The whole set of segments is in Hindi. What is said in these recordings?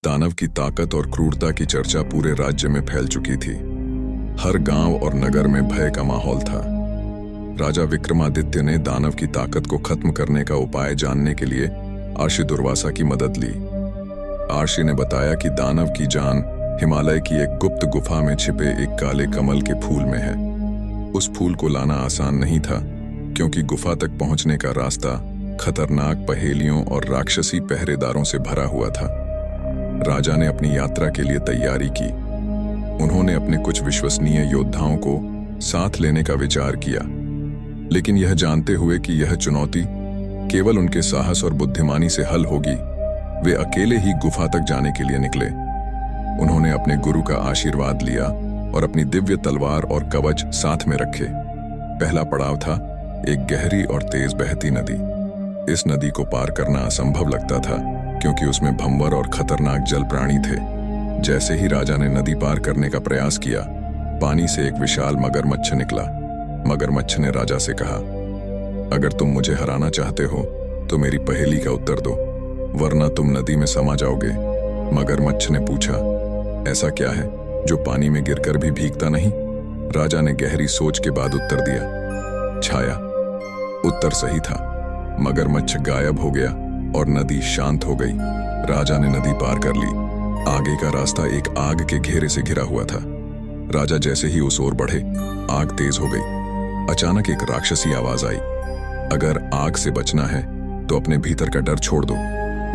दानव की ताकत और क्रूरता की चर्चा पूरे राज्य में फैल चुकी थी। हर गांव और नगर में भय का माहौल था। राजा विक्रमादित्य ने दानव की ताकत को खत्म करने का उपाय जानने के लिए आर्षि दुर्वासा की मदद ली। आर्षि ने बताया कि दानव की जान हिमालय की एक गुप्त गुफा में छिपे एक काले कमल के फूल में है। उस फूल को लाना आसान नहीं था, क्योंकि गुफा तक पहुंचने का रास्ता खतरनाक पहेलियों और राक्षसी पहरेदारों से भरा हुआ था। राजा ने अपनी यात्रा के लिए तैयारी की। उन्होंने अपने कुछ विश्वसनीय योद्धाओं को साथ लेने का विचार किया, लेकिन यह जानते हुए कि यह चुनौती केवल उनके साहस और बुद्धिमानी से हल होगी, वे अकेले ही गुफा तक जाने के लिए निकले। उन्होंने अपने गुरु का आशीर्वाद लिया और अपनी दिव्य तलवार और कवच साथ में रखे। पहला पड़ाव था एक गहरी और तेज बहती नदी। इस नदी को पार करना असंभव लगता था, क्योंकि उसमें भंवर और खतरनाक जल प्राणी थे। जैसे ही राजा ने नदी पार करने का प्रयास किया, पानी से एक विशाल मगरमच्छ निकला। मगरमच्छ ने राजा से कहा, अगर तुम मुझे हराना चाहते हो तो मेरी पहेली का उत्तर दो, वरना तुम नदी में समा जाओगे। मगरमच्छ ने पूछा, ऐसा क्या है जो पानी में गिरकर भी भीगता नहीं? राजा ने गहरी सोच के बाद उत्तर दिया, छाया। उत्तर सही था। मगरमच्छ गायब हो गया और नदी शांत हो गई। राजा ने नदी पार कर ली। आगे का रास्ता एक आग के घेरे से घिरा हुआ था। राजा जैसे ही उस ओर बढ़े, आग तेज हो गई। अचानक एक राक्षसी आवाज आई, अगर आग से बचना है तो अपने भीतर का डर छोड़ दो।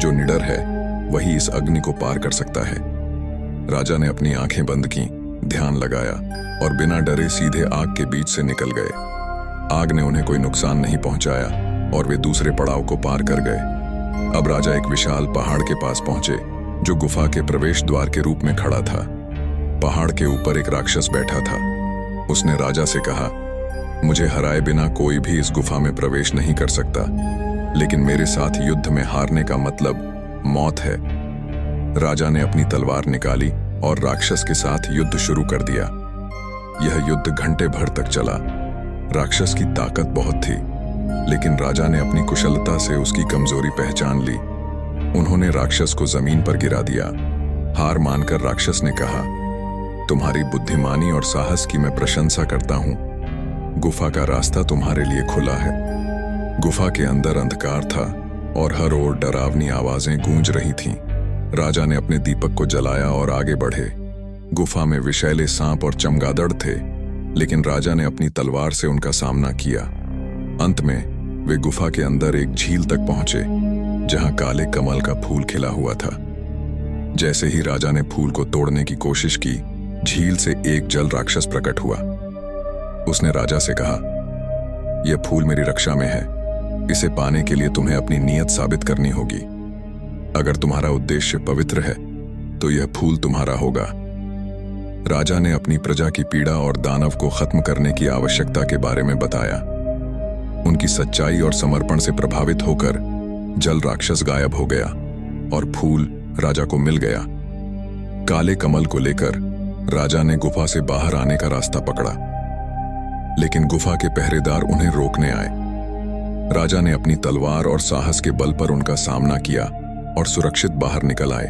जो निडर है वही इस अग्नि को पार कर सकता है। राजा ने अपनी आंखें बंद की, ध्यान लगाया और बिना डरे सीधे आग के बीच से निकल गए। आग ने उन्हें कोई नुकसान नहीं पहुंचाया और वे दूसरे पड़ाव को पार कर गए। अब राजा एक विशाल पहाड़ के पास पहुंचे, जो गुफा के प्रवेश द्वार के रूप में खड़ा था। पहाड़ के ऊपर एक राक्षस बैठा था। उसने राजा से कहा, मुझे हराए बिना कोई भी इस गुफा में प्रवेश नहीं कर सकता, लेकिन मेरे साथ युद्ध में हारने का मतलब मौत है। राजा ने अपनी तलवार निकाली और राक्षस के साथ युद्ध शुरू कर दिया। यह युद्ध घंटे भर तक चला। राक्षस की ताकत बहुत थी, लेकिन राजा ने अपनी कुशलता से उसकी कमजोरी पहचान ली। उन्होंने राक्षस को जमीन पर गिरा दिया। हार मानकर राक्षस ने कहा, तुम्हारी बुद्धिमानी और साहस की मैं प्रशंसा करता हूं। गुफा का रास्ता तुम्हारे लिए खुला है। गुफा के अंदर अंधकार था और हर ओर डरावनी आवाजें गूंज रही थीं। राजा ने अपने दीपक को जलाया और आगे बढ़े। गुफा में विषैले सांप और चमगादड़ थे, लेकिन राजा ने अपनी तलवार से उनका सामना किया। अंत में वे गुफा के अंदर एक झील तक पहुंचे, जहां काले कमल का फूल खिला हुआ था। जैसे ही राजा ने फूल को तोड़ने की कोशिश की, झील से एक जल राक्षस प्रकट हुआ। उसने राजा से कहा, यह फूल मेरी रक्षा में है। इसे पाने के लिए तुम्हें अपनी नीयत साबित करनी होगी। अगर तुम्हारा उद्देश्य पवित्र है तो यह फूल तुम्हारा होगा। राजा ने अपनी प्रजा की पीड़ा और दानव को खत्म करने की आवश्यकता के बारे में बताया। उनकी सच्चाई और समर्पण से प्रभावित होकर जल राक्षस गायब हो गया और फूल राजा को मिल गया। काले कमल को लेकर राजा ने गुफा से बाहर आने का रास्ता पकड़ा, लेकिन गुफा के पहरेदार उन्हें रोकने आए। राजा ने अपनी तलवार और साहस के बल पर उनका सामना किया और सुरक्षित बाहर निकल आए।